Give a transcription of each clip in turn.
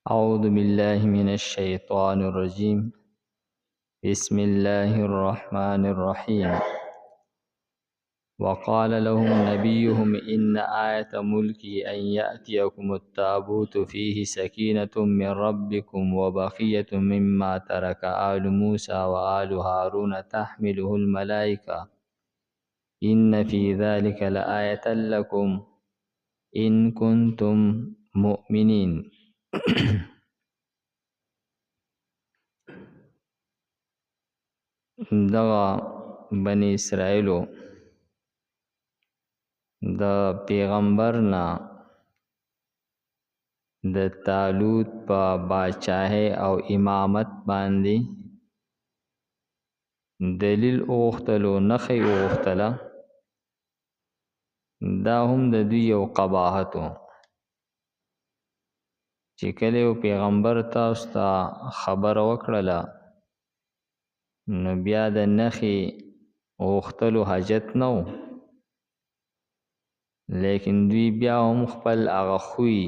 أعوذ بالله من الشيطان الرجيم. بسم الله الرحمن الرحيم. وقال لهم نبيهم إن آية ملكي أن يأتيكم التابوت فيه سكينة من ربكم وبقية مما ترك آل موسى وآل هارون تحمله الملائكة إن في ذلك لآية لكم إن كنتم مؤمنين. دغه بنی اسرائیلو د پیغمبر نه د طالوت په باچاهۍ او امامت باندې دلیل اوختلو نخی اوختله. دا هم د دوی یو قباحتو چې کله یو پیغمبر تاسو ته خبر وکړله نو بیا د نخی اوختلو حاجت نو، لیکن دوی بیا هم خپل هغه خوی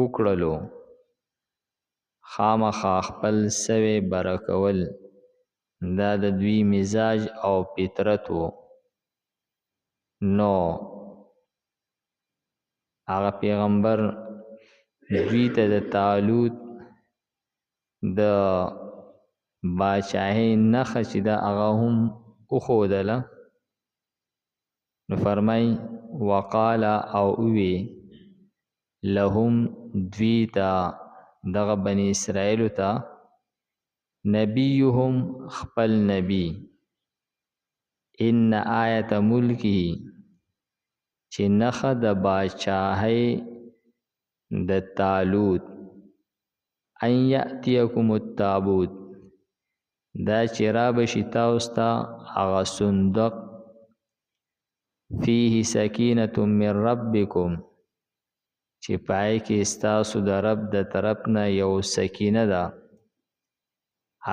وکړلو، خامخا خپل سوی برکول دا د دوی مزاج او فطرت و. نو هغه پیغمبر دوی ته د طالوت د باچاهۍ نښه چې دا هغه هم وښودله. نو فرمای وقال او اوی لهم دوی ته دغه بنی اسرائیلو ته نبیهم خپل نبی ان آیت ملکی چې نښه د باچاهۍ د طالوت ان یأتیکم التابوت دا چې رابشي تاسو ته هغه صندوق فيه سکینة من ربکم چې پای کې ستاسو د رب د طرف نه یو سکینه ده،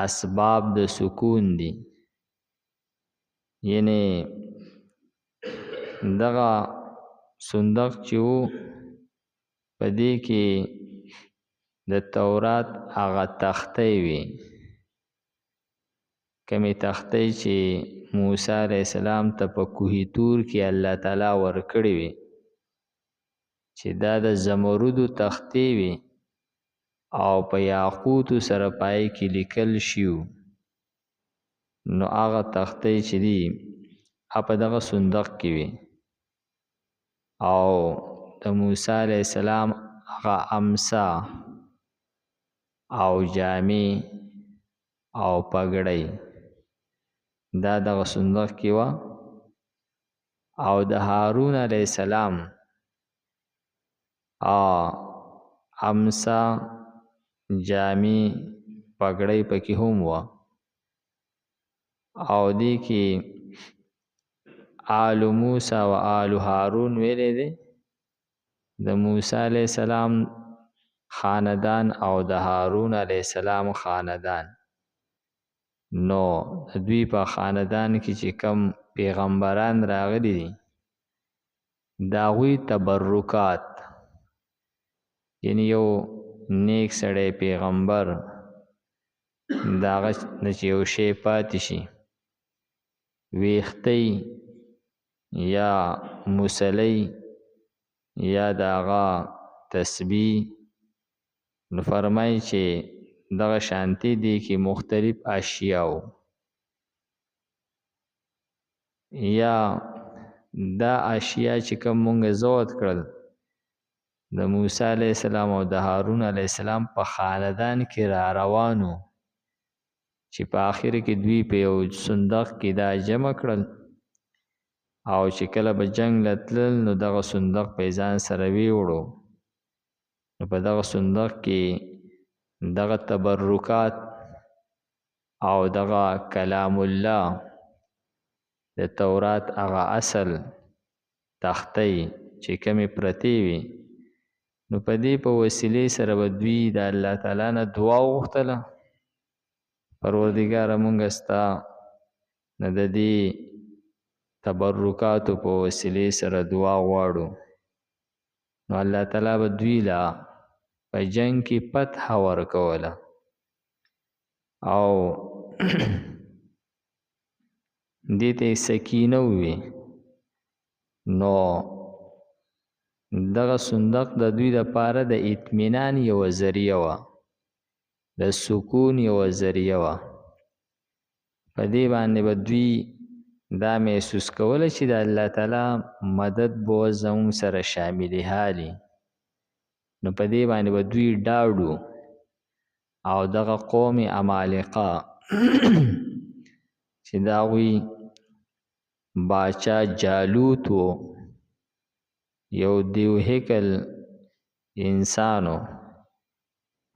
اسباب د سکون دي. یعنی دغه صندوق چې وو په دې کې د تورات هغه تختې وي، کمی تختې چې موسی علیہ السلام ته په کوه طور کې الله تعالی ورکړې وي چې دا د زمرودو تختې وي او په یاقوتو سره پای کې لیکل شیو. نو هغه تختې چې دي په دغه صندوق کې وي او د موسی علیہ السلام هغه امسا او جامې او پګړۍ دا دغه صندوق کې وه، او د هارون علیہ السلام امسا جامې پګړۍ پکې هم وه، او دې کې آل موسی و آل هارون ویلې دی د موسی علیہ السلام خاندان او د هارون علیہ السلام خاندان. نو دوی په خاندان کې چې کم پیغمبران راغلي دي دا غوی تبرکات، یعنی یو نیک سړی پیغمبر داغه نه چې یو شی پاتې شي ویښتۍ یا مسلۍ یا داغه تسبیح، نو فرمای چې دغه شانتی دی کې مختلف اشیاء یا دا اشیاء چې کوم مونږ زوت کړل د موسی علیہ السلام او د هارون علیہ السلام په خاندان کې را روانو چې په آخر کې دوی په یو صندوق کې دا جمع کړل، او چې کله به جنگ لتلل نو دغه صندوق په ځان سره ویوړو. نو په دغه صندوق کې دغه تبرکات او دغه کلام الله د تورات هغه اصل تختې چې کمی پرتی وي، نو په دې په وسیلې سره به دوی د الله تعالی نه دعا وغوښتله، پروردګاره مونږ ستا نه د دې تبرکاتو په وسیلې سره دعا غواړو. نو الله تعالی به دوی لا په جنگ کې فتح ورکوله او دې ته سکینه وي. نو دغه صندوق د دوی لپاره د اطمینان یو ذریعہ وه، د سکون یو ذریعہ وه. په دې باندې به دوی دا محسوس کوله چې د الله تعالی مدد به زموږ سره شامل حالي. نو په دې باندې به دوی ډاډو. او دغه قوم عمالقه چې د هغوی باچا جالوت و، یو دیو هیکل انسانو،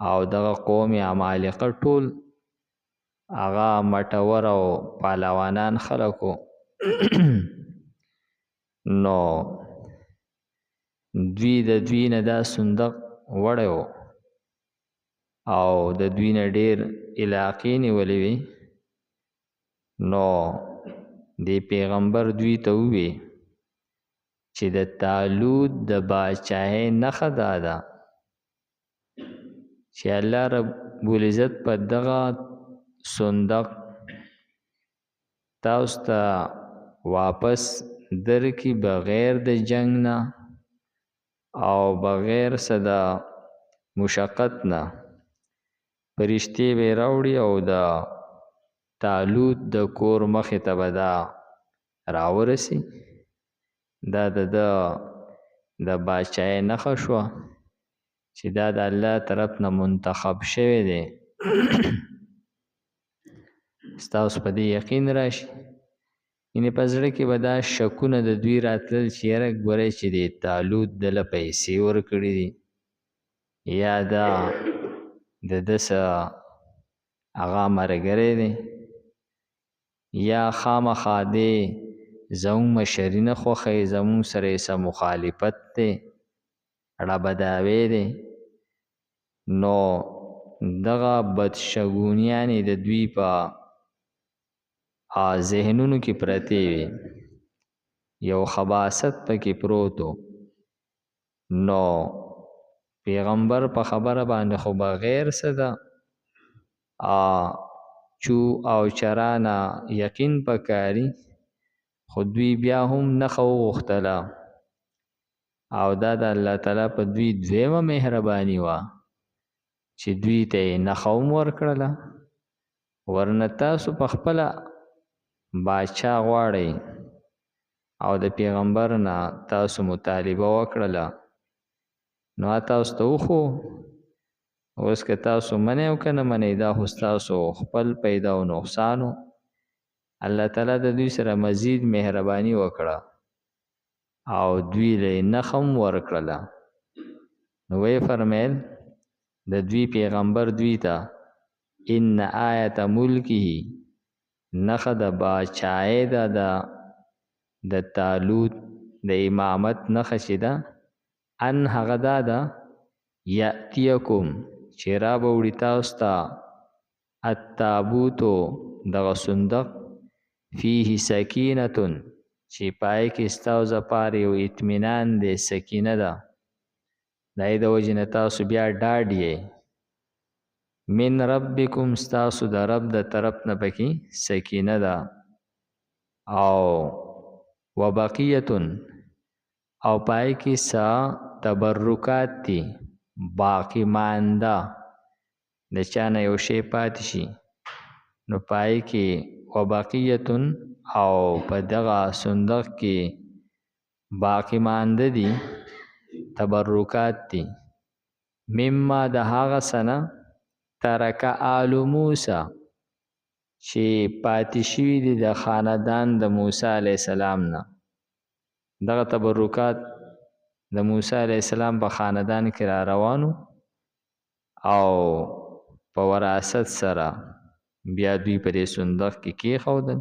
او دغه قوم عمالقه ټول هغه مټور او پهلوانان خلکو. نو دوی د دوی نه دا صندوق وړی و او د دوی نه ډېر علاقې نیولې وې. نو دی پیغمبر دوی ته ووی چې د طالوت د باچاهۍ نښه دا ده چې الله رب العزت په دغه صندوق تاسو ته واپس درکړي بغیر د جنگ نه او بغیر څه د مشقت نه. فرشتې به راوړي او د طالوت د کور مخې ته به دا راورسي. دا د باچاهۍ نښه شوه چې دا د الله طرف نه منتخب شوی دی. ستاسو په دې یقین راشي. یعنې په زړه کې به دا شکونه د دوی راتلل چې یاره ګورئ چې د طالوت دله پیسې ورکړي دي، یا دا د ده څه هغه ملګری دی، یا خامخا دی زموږ مشري نه خوښوي، زموږ سره یې څه مخالفت دی، ړبداوی دی. نو دغه بدشګونیانې د دوی په ذهنونو کې پرتې وي، یو خباثت پکې پروت و. نو پیغمبر په خبره باندې خو بغیر څه ده چو او چرانه یقین پکاري، خو دوی بیا هم نښه وغوښتله. او دا د الله تعالی په دوی دویمه مهرباني وه چې دوی ته یې نښه هم ورکړله. ورنه تاسو په خپله باچا غواړئ او د پیغمبر نه تاسو مطالبه وکړله، نو تاسو ته وخو. اوس که تاسو منئ او که نه منئ دا خو ستاسو خپل پیدا او نقصانو. الله تعالی د دوی سره مزید مهرباني وکړه او دوی له یې نښه هم ورکړله. نو ویې فرمیل د دوی پیغمبر دوی ته ان آیت ملکه، نښه د باچایۍ ده د طالوت د امامت نښه چې ده، ان هغه دا ده یأتیکم چې را به وړي تاسو ته التابوتو دغه صندوق فیه سکینتون چې پای کې ستاسو دپاره یو اطمینان دی، سکینه ده. د هغې د وجې نه تاسو بیا ډاډ یې. من ربکم ستاسو د رب د طرف نه پکې سکینه ده. او وبقیتون او پای کې څه تبرکات دي، باقی مانده د چا نه یو شی پاتې شي، نو پای کې وبقیتون او په دغه صندوق کې باقی مانده دي، تبرکات دي. مما د هغه څه نه ترک آل موسی چې پاتې شوي دي د خاندان د موسی علیه السلام نه. دغه تبرکات د موسی علیه السلام په خاندان کې را روانو او په وراثت سره بیا دوی په دې صندوق کې کېښودل.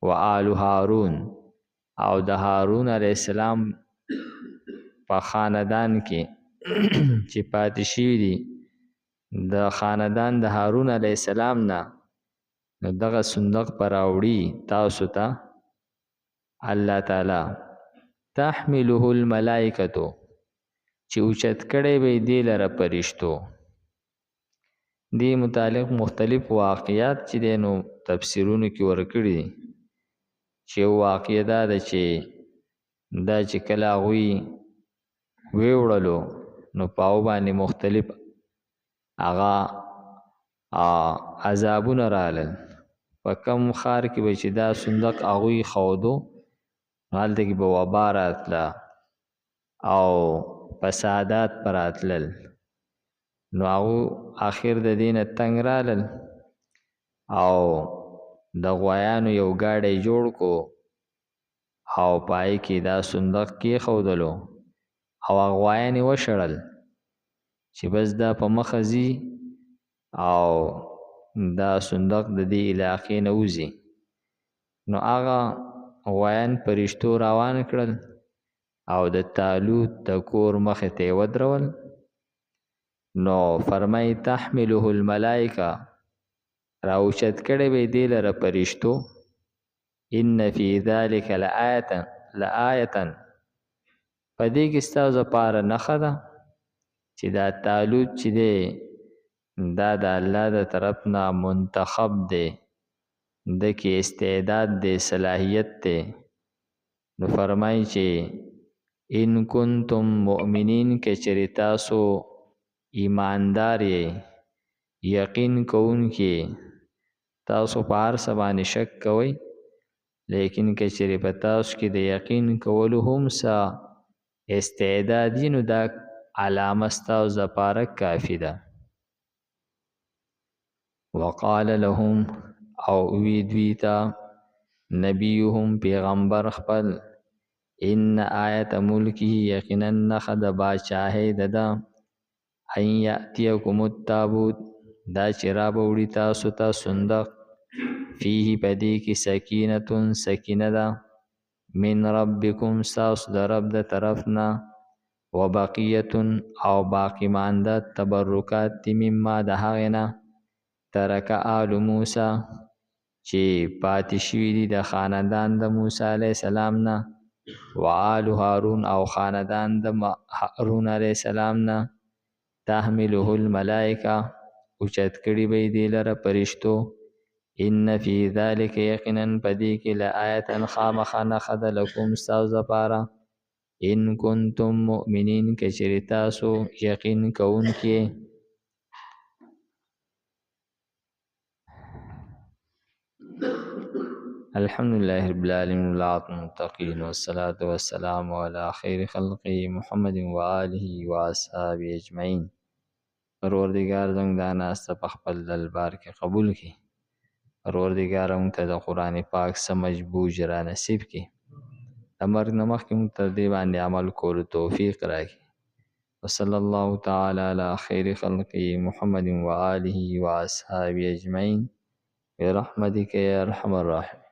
و آل هارون او د هارون علیه السلام په خاندان کې چې پاتې شوي دي د خاندان د هارون علیه السلام نه، نو دغه صندوق په راوړي تاسو ته الله تعالی. تحمله الملائکتو چې اوچت کړی به دې لره پرشتو. دې متعلق مختلف واقعات چې دی نو تفسیرونو کې ورکړي دي چې واقع دا ده چې دا چې کله هغوی ویوړلو نو پاو باندې مختلف هغه عذابونه رالل. په کم ښار کې به چې دا صندوق هغوی ښودو هلته کې به وبا راتله او فسادات به راتلل. نو هغو آخر د دې نه تنګ رالل او د غوایانو یو ګاډی جوړ کو او پای کې دا صندوق کېښودلو او هغه غوایان یې وشړل چې بس دا په مخه ځي او دا صندوق د دې علاقې نه وځي. نو هغه غوایان پرشتو روان کړل او د طالوت د کور مخې ته یې ودرول. نو فرمای تحمله الملائکه راوچت کړی به دې لره پرشتو. ان فی ذلک لآیة په دې کې ستاسو لپاره نښه ده چې دا طالوت چې دی دا د الله د طرف نه منتخب دی، د کې استعداد دی، صلاحیت دی. نو فرمای چې ان کنتم مؤمنین که چېرې تاسو ایماندار یې، یقین کوونکي، تاسو په هر څه باندې شک کوئ، لیکن که چېرې په تاسو کې د یقین کولو هم څه استعداد وي نو دا علامه ستاسو دپاره کافي ده. وقال لهم او وی دوی ته نبیهم پیغمبر خپل ان آیت ملکه یقینا نښه د باچاهۍ د ده ان یأتیکم التابوت دا چې رابوړي تاسو ته صندوق فیه په دې کې سکینه ده من ربکم ستاسو د رب د طرف نه وبقیة او باقی مانده تبرکات دي مما د هغې نه ترک آل موسی چې پاتې شوي دي د خاندان د موسی علیه السلام نه و آل هارون او خاندان د هارون علیه السلام نه تحمله الملائکه اوچت کړي به یې دې لره فرشتو. ان فی ذلک یقینا په دې کې لآیة خامخا نښه ده لکم ستاسو دپاره ان کنتم مؤمنین که چېرې تاسو یقین کوونکي. الحمدلله رب العالمین والعاقبة للمتقین والصلاة والسلام علی خیر خلقه محمد و آله و اصحابه اجمعین. پروردګار زموږ دا ناسته په خپل دربار کې قبول کړي. پروردګار موږ ته د قرآن پاک سمجھ بوج را نصیب کړي. د مرګ نه مخکې موږ ته دې باندې عمل کولو توفیق راکړي. وصلی الله تعالی علی خیر خلقه محمد و آله و اصحابه اجمعین برحمتک یا ارحم الراحمین.